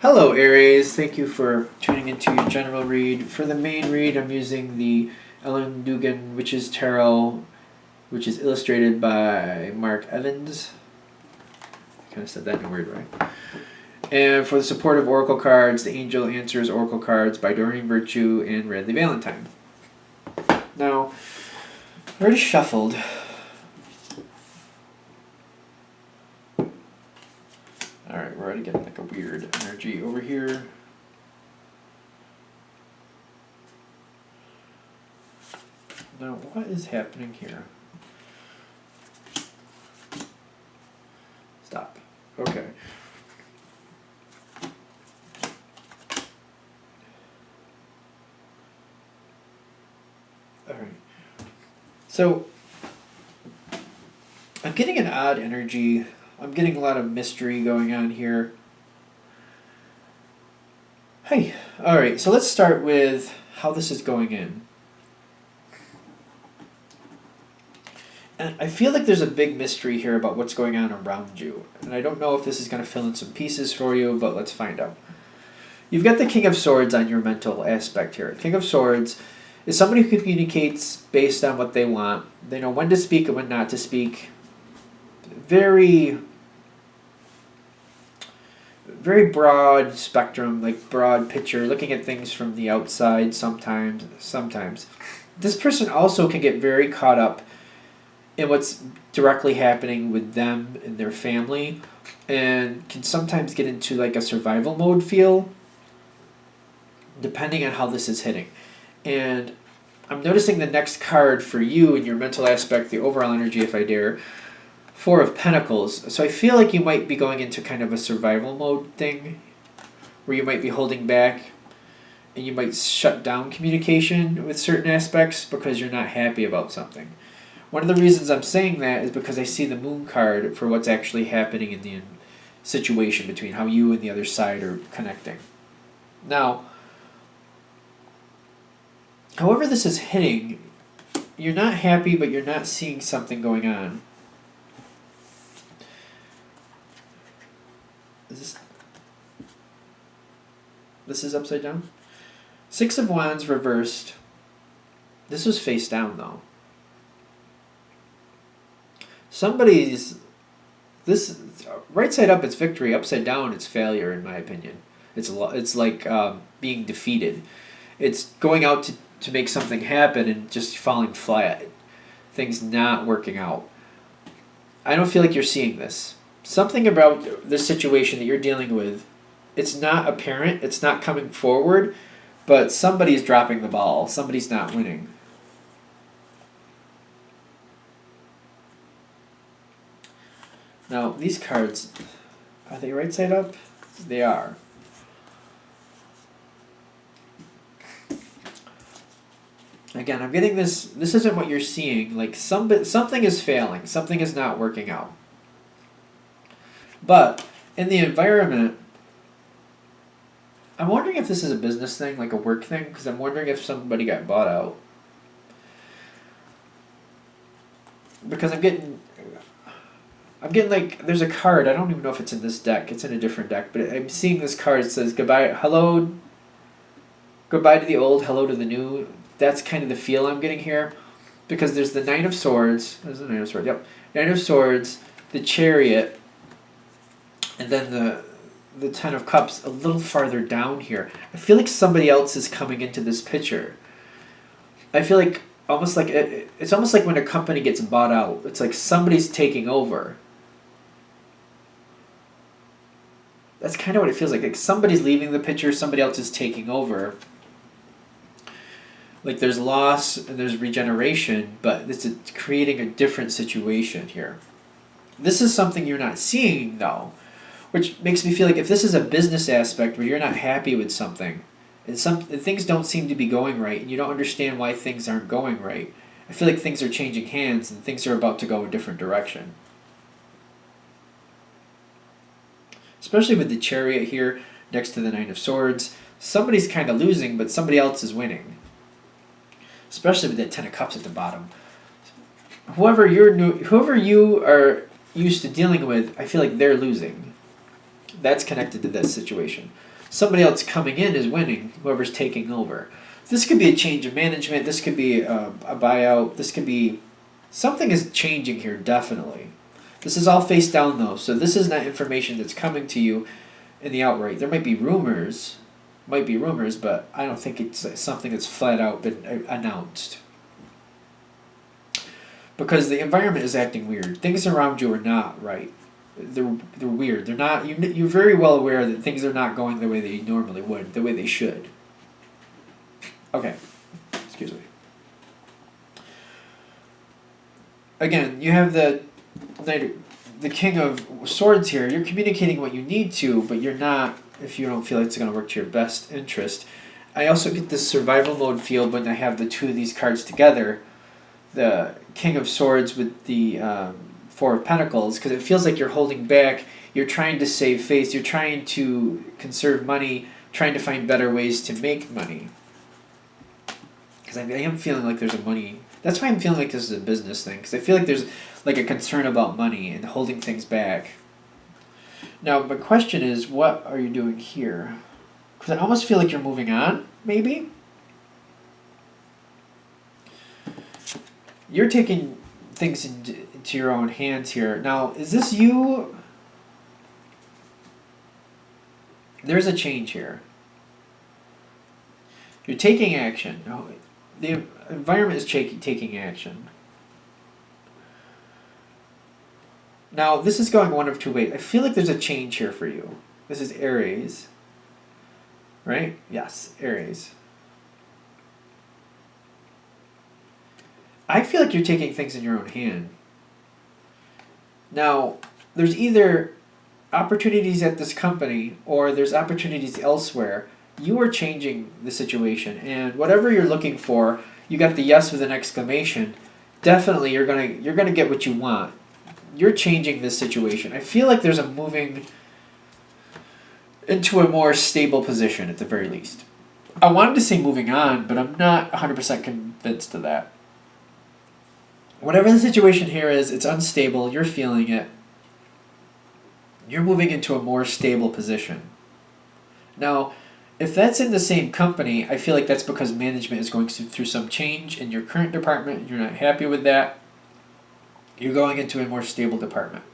Hello, Aries. Thank you for tuning into your general read. For the main read, I'm using the Ellen Dugan Witch's Tarot, which is illustrated by Mark Evans. I kind of said that in a weird way. And for the supportive oracle cards, the Angel Answers Oracle cards by Doreen Virtue and Radley Valentine. Now, I already shuffled. Alright, we're already getting like a weird energy over here. Now, what is happening here? Stop. Okay. Alright. So, I'm getting an odd energy. I'm getting a lot of mystery going on here. Hey, alright, so let's start with how this is going in. And I feel like there's a big mystery here about what's going on around you. And I don't know if this is going to fill in some pieces for you, but let's find out. You've got the King of Swords on your mental aspect here. King of Swords is somebody who communicates based on what they want. They know when to speak and when not to speak. Very broad spectrum, like broad picture, looking at things from the outside sometimes. This person also can get very caught up in what's directly happening with them and their family, and can sometimes get into like a survival mode feel, depending on how this is hitting. And I'm noticing the next card for you in your mental aspect, the overall energy, if I dare, Four of Pentacles. So I feel like you might be going into kind of a survival mode thing, where you might be holding back, and you might shut down communication with certain aspects because you're not happy about something. One of the reasons I'm saying that is because I see the Moon card for what's actually happening in the situation between how you and the other side are connecting. Now, however this is hitting, you're not happy, but you're not seeing something going on. This is upside down? Six of Wands reversed. This was face down, though. This right side up, it's victory. Upside down, it's failure, in my opinion. It's like being defeated. It's going out to make something happen and just falling flat. Things not working out. I don't feel like you're seeing this. Something about this situation that you're dealing with, it's not apparent, it's not coming forward, but somebody's dropping the ball. Somebody's not winning. Now, these cards, are they right side up? They are. Again, I'm getting this isn't what you're seeing. Like something is failing. Something is not working out. But in the environment, I'm wondering if this is a business thing, like a work thing, because I'm wondering if somebody got bought out. Because I'm getting like, there's a card, I don't even know if it's in this deck, it's in a different deck, but I'm seeing this card that says goodbye to the old, hello to the new. That's kind of the feel I'm getting here. Because there's the Nine of Swords, there's the Nine of Swords, yep. Nine of Swords, the Chariot, and then the Ten of Cups a little farther down here. I feel like somebody else is coming into this picture. I feel like it's almost like when a company gets bought out. It's like somebody's taking over. That's kind of what it feels like. Like somebody's leaving the picture, somebody else is taking over. Like there's loss and there's regeneration, but it's creating a different situation here. This is something you're not seeing, though, which makes me feel like if this is a business aspect where you're not happy with something, and things don't seem to be going right, and you don't understand why things aren't going right, I feel like things are changing hands and things are about to go a different direction. Especially with the Chariot here next to the Nine of Swords. Somebody's kind of losing, but somebody else is winning. Especially with that Ten of Cups at the bottom. Whoever you are used to dealing with, I feel like they're losing. That's connected to this situation. Somebody else coming in is winning, whoever's taking over. This could be a change of management. This could be a buyout. This could be something is changing here, definitely. This is all face down though, so this is not information that's coming to you in the outright. There might be rumors, but I don't think it's something that's flat out been announced. Because the environment is acting weird. Things around you are not right. They're weird. They're not. You're very well aware that things are not going the way they normally would, the way they should. Okay, excuse me. Again, you have the King of Swords here. You're communicating what you need to, but you're not if you don't feel like it's going to work to your best interest. I also get this survival mode feel when I have the two of these cards together. The King of Swords with the Four of Pentacles, because it feels like you're holding back. You're trying to save face. You're trying to conserve money, trying to find better ways to make money. Because I am feeling like there's a money. That's why I'm feeling like this is a business thing. Because I feel like there's like a concern about money and holding things back. Now, my question is, what are you doing here? Because I almost feel like you're moving on, maybe? You're taking things into your own hands here. Now, is this you? There's a change here. You're taking action. No, the environment is taking action. Now, this is going one of two ways. I feel like there's a change here for you. This is Aries. Right? Yes, Aries. I feel like you're taking things in your own hand. Now, there's either opportunities at this company or there's opportunities elsewhere. You are changing the situation, and whatever you're looking for, you got the yes with an exclamation. Definitely, you're gonna get what you want. You're changing this situation. I feel like there's a moving into a more stable position at the very least. I wanted to say moving on, but I'm not 100% convinced of that. Whatever the situation here is, it's unstable, you're feeling it. You're moving into a more stable position. Now, if that's in the same company, I feel like that's because management is going through some change in your current department, you're not happy with that. You're going into a more stable department.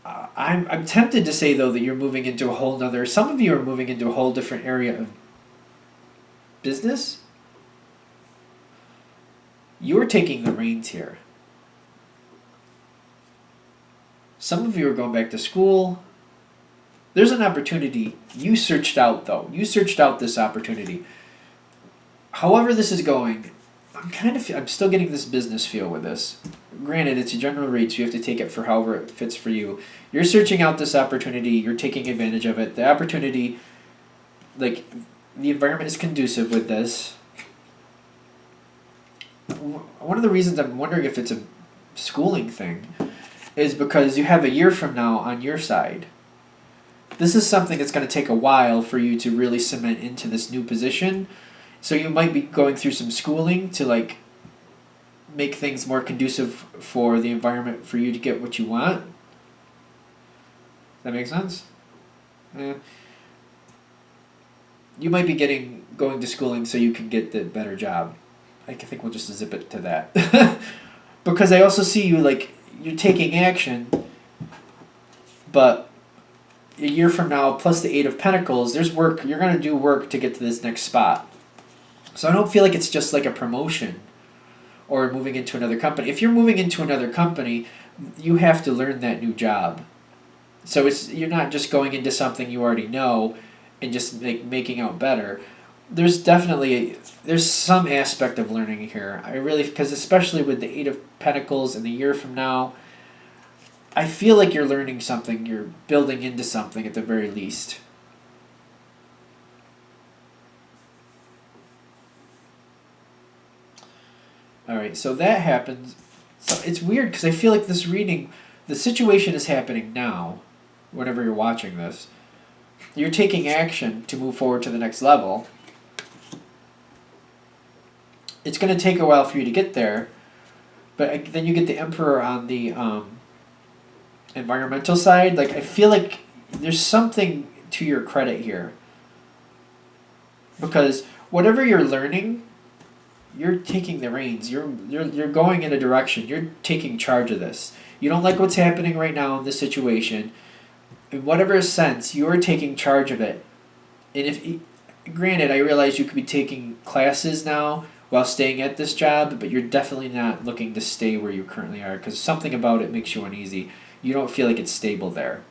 I'm tempted to say, though, that you're moving into a whole nother... Some of you are moving into a whole different area of business. You're taking the reins here. Some of you are going back to school. There's an opportunity you searched out, though. You searched out this opportunity. However this is going, I'm still getting this business feel with this. Granted, it's a general rate, so you have to take it for however it fits for you. You're searching out this opportunity. You're taking advantage of it. The opportunity, like, the environment is conducive with this. One of the reasons I'm wondering if it's a schooling thing is because you have a year from now on your side. This is something that's going to take a while for you to really cement into this new position. So you might be going through some schooling to like make things more conducive for the environment for you to get what you want. That makes sense? You might be going to schooling so you can get the better job. I think we'll just zip it to that. Because I also see you like you're taking action, but a year from now, plus the Eight of Pentacles, there's work. You're going to do work to get to this next spot. So I don't feel like it's just like a promotion or moving into another company. If you're moving into another company, you have to learn that new job. So you're not just going into something you already know and just making out better. There's some aspect of learning here. Because especially with the Eight of Pentacles and the year from now, I feel like you're learning something. You're building into something at the very least. Alright, so that happens. So it's weird because I feel like this reading, the situation is happening now, whenever you're watching this. You're taking action to move forward to the next level. It's going to take a while for you to get there, but then you get the Emperor on the environmental side, like I feel like there's something to your credit here. Because whatever you're learning, you're taking the reins. You're going in a direction. You're taking charge of this. You don't like what's happening right now in this situation. In whatever sense, you're taking charge of it. And if, granted, I realize you could be taking classes now while staying at this job, but you're definitely not looking to stay where you currently are because something about it makes you uneasy. You don't feel like it's stable there.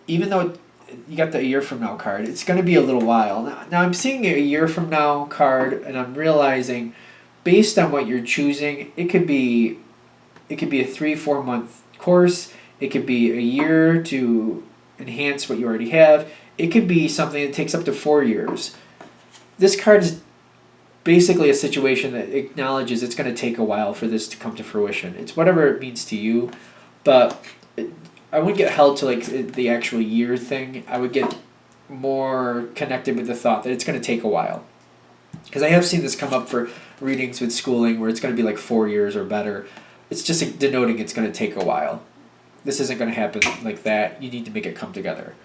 Even though you got the a year from now card, it's going to be a little while. Now I'm seeing a year from now card, and I'm realizing, based on what you're choosing, it could be a 3-4 month course. It could be a year to enhance what you already have. It could be something that takes up to 4 years. This card is basically a situation that acknowledges it's going to take a while for this to come to fruition. It's whatever it means to you, but I wouldn't get held to like the actual year thing. I would get more connected with the thought that it's going to take a while. Because I have seen this come up for readings with schooling where it's going to be like 4 years or better. It's just denoting it's going to take a while. This isn't going to happen like that. You need to make it come together.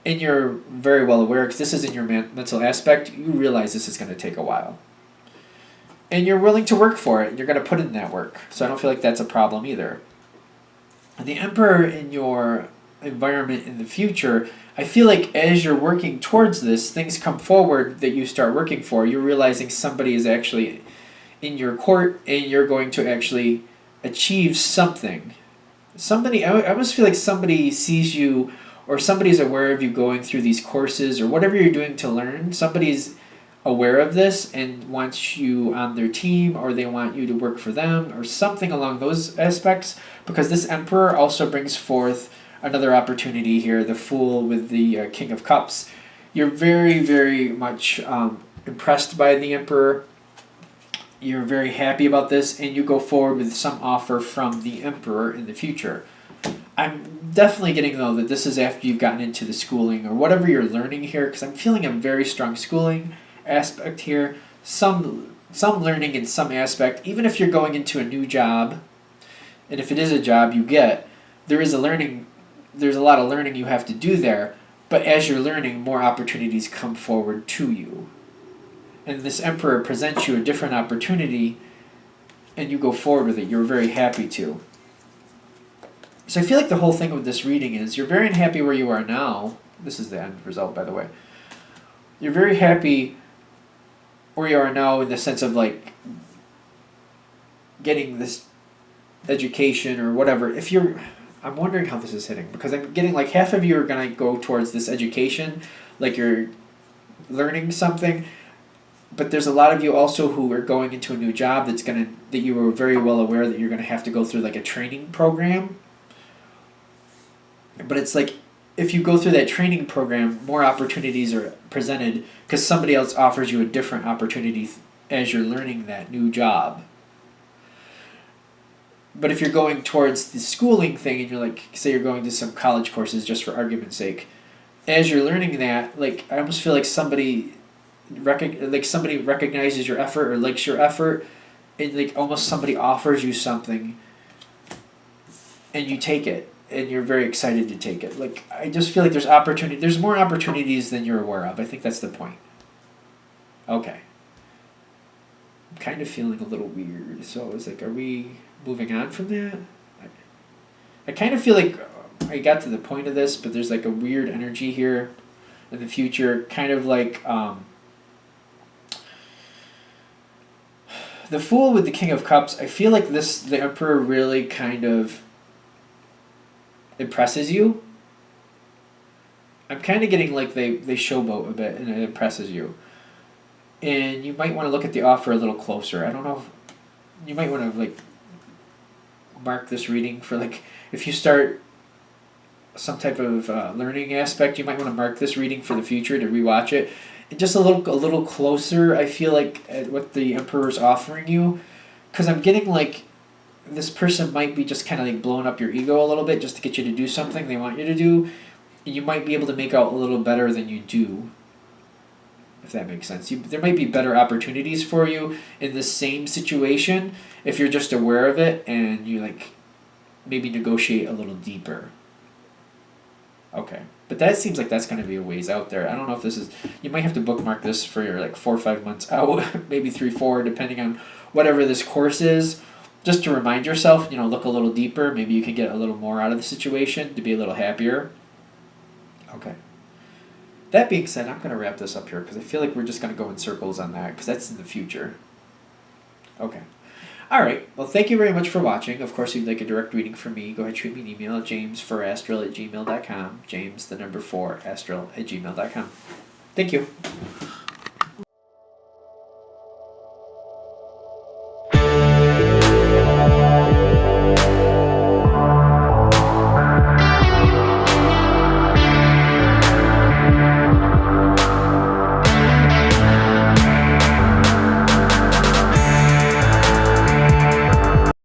And you're very well aware, because this is in your mental aspect, you realize this is going to take a while. And you're willing to work for it. You're going to put in that work. So I don't feel like that's a problem either. And the Emperor in your environment in the future, I feel like as you're working towards this, things come forward that you start working for. You're realizing somebody is actually in your court, and you're going to actually achieve something. I almost feel like somebody sees you, or somebody's aware of you going through these courses or whatever you're doing to learn. Somebody's aware of this and wants you on their team, or they want you to work for them, or something along those aspects, because this Emperor also brings forth another opportunity here, the Fool with the King of Cups. You're very, very much impressed by the Emperor. You're very happy about this, and you go forward with some offer from the Emperor in the future. I'm definitely getting, though, that this is after you've gotten into the schooling or whatever you're learning here, because I'm feeling a very strong schooling aspect here. Some learning in some aspect, even if you're going into a new job, and if it is a job you get, there's a lot of learning you have to do there, but as you're learning, more opportunities come forward to you. And this Emperor presents you a different opportunity, and you go forward with it. You're very happy to. So I feel like the whole thing with this reading is you're very unhappy where you are now. This is the end result, by the way. You're very happy where you are now in the sense of like getting this education or whatever. I'm wondering how this is hitting, because I'm getting like half of you are going to go towards this education, like you're learning something. But there's a lot of you also who are going into a new job that you were very well aware that you're going to have to go through like a training program. But it's like, if you go through that training program, more opportunities are presented because somebody else offers you a different opportunity as you're learning that new job. But if you're going towards the schooling thing and you're like, say you're going to some college courses just for argument's sake, as you're learning that, like I almost feel like somebody recognizes your effort or likes your effort, and like almost somebody offers you something and you take it. And you're very excited to take it. Like, I just feel like there's more opportunities than you're aware of. I think that's the point. Okay. I'm kind of feeling a little weird. So I was like, are we moving on from that? I kind of feel like I got to the point of this, but there's like a weird energy here in the future. Kind of like the Fool with the King of Cups. I feel like the Emperor really kind of impresses you. I'm kind of getting like they showboat a bit and it impresses you. And you might want to look at the offer a little closer. I don't know if you might want to like mark this reading for like, if you start some type of learning aspect, you might want to mark this reading for the future to rewatch it. And just a little closer, I feel like, at what the Emperor's offering you. Because I'm getting like, this person might be just kind of like blowing up your ego a little bit just to get you to do something they want you to do. And you might be able to make out a little better than you do. if that makes sense. There might be better opportunities for you in the same situation if you're just aware of it and you like maybe negotiate a little deeper. Okay. But that seems like that's going to be a ways out there. I don't know if this is, you might have to bookmark this for your like 4 or 5 months out, maybe 3, 4, depending on whatever this course is, just to remind yourself, look a little deeper. Maybe you can get a little more out of the situation to be a little happier. Okay. That being said, I'm going to wrap this up here because I feel like we're just going to go in circles on that because that's in the future. Okay. All right. Well, thank you very much for watching. Of course, if you'd like a direct reading from me, go ahead and shoot me an email at james4astral@gmail.com. James, the number 4, astral@gmail.com. Thank you.